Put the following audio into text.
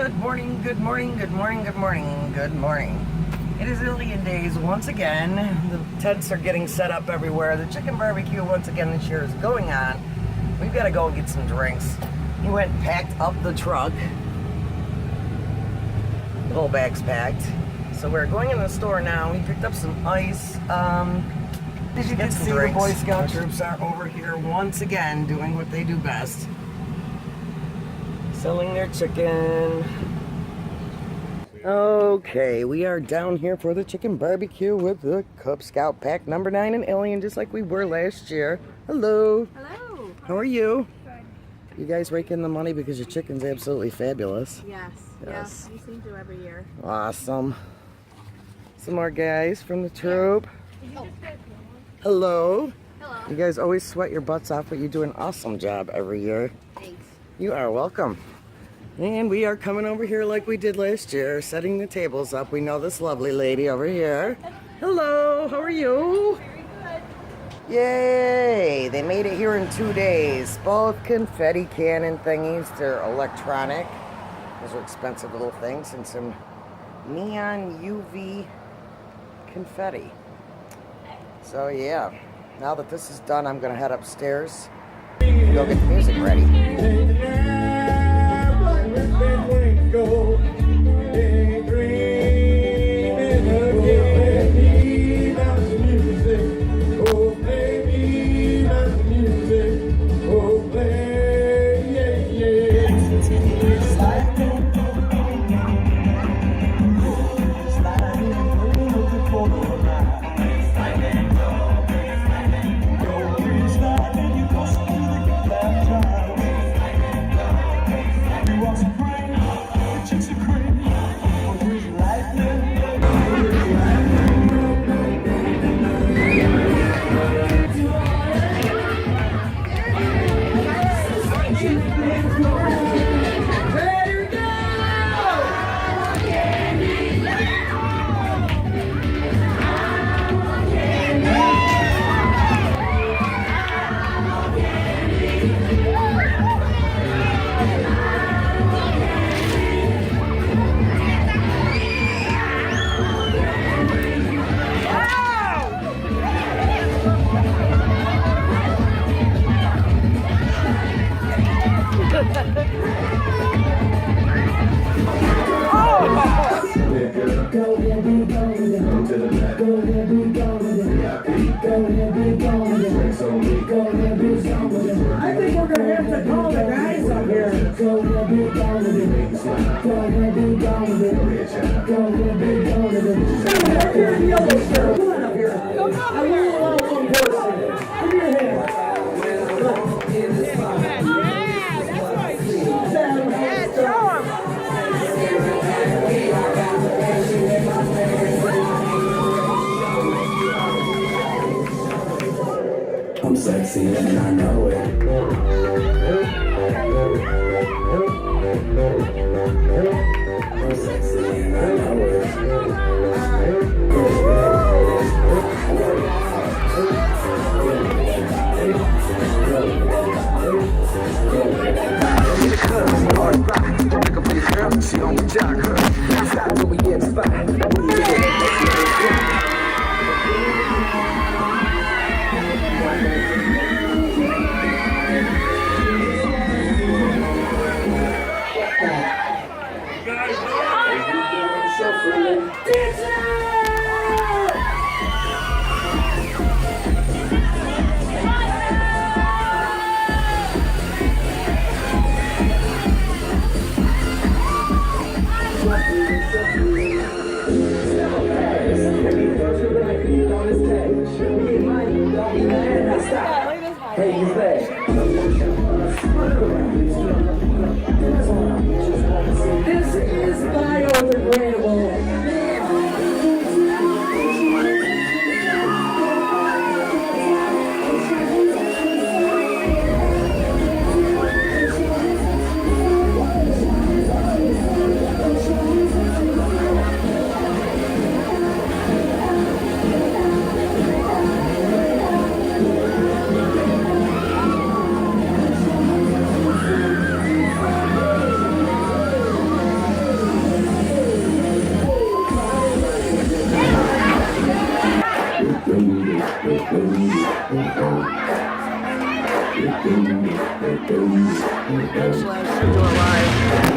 Good morning, good morning, good morning, good morning, good morning. It is Ilion Days once again. The tents are getting set up everywhere. The chicken barbecue once again this year is going on. We've got to go and get some drinks. He went and packed up the truck. The whole bag's packed. So we're going in the store now. We picked up some ice. As you can see, the Boy Scout troops are over here once again doing what they do best. Selling their chicken. Okay, we are down here for the chicken barbecue with the Cub Scout pack number 9 in Ilion, just like we were last year. Hello. Hello. How are you? Good. You guys rake in the money because your chicken's absolutely fabulous. Yes. Yes. We seem to every year. Awesome. Some more guys from the troop. Oh. Hello. Hello. You guys always sweat your butts off, but you do an awesome job every year. Thanks. You are welcome. And we are coming over here like we did last year, setting the tables up. We know this lovely lady over here. Hello, how are you? Very good. Yay! They made it here in 2 days. Both confetti cannon thingies. They're electronic. Those are expensive little things. And some neon UV confetti. So yeah, now that this is done, I'm going to head upstairs and go get the music ready. Go, hey, dreaming again. That's music. Oh, baby, that's music. Oh, play, yeah, yeah. Sliding, sliding, looking for the light. Sliding, go, sliding, you go through the left drive. You walk some chicks are crazy, but we like them. I think we're gonna have to call the guys up here. I'm sexy and I know it. I'm sexy and I know it. She on the jog, stop till we get inspired. Hey, you back. This is biodegradable. Ilion Days. Actually, I should do it live.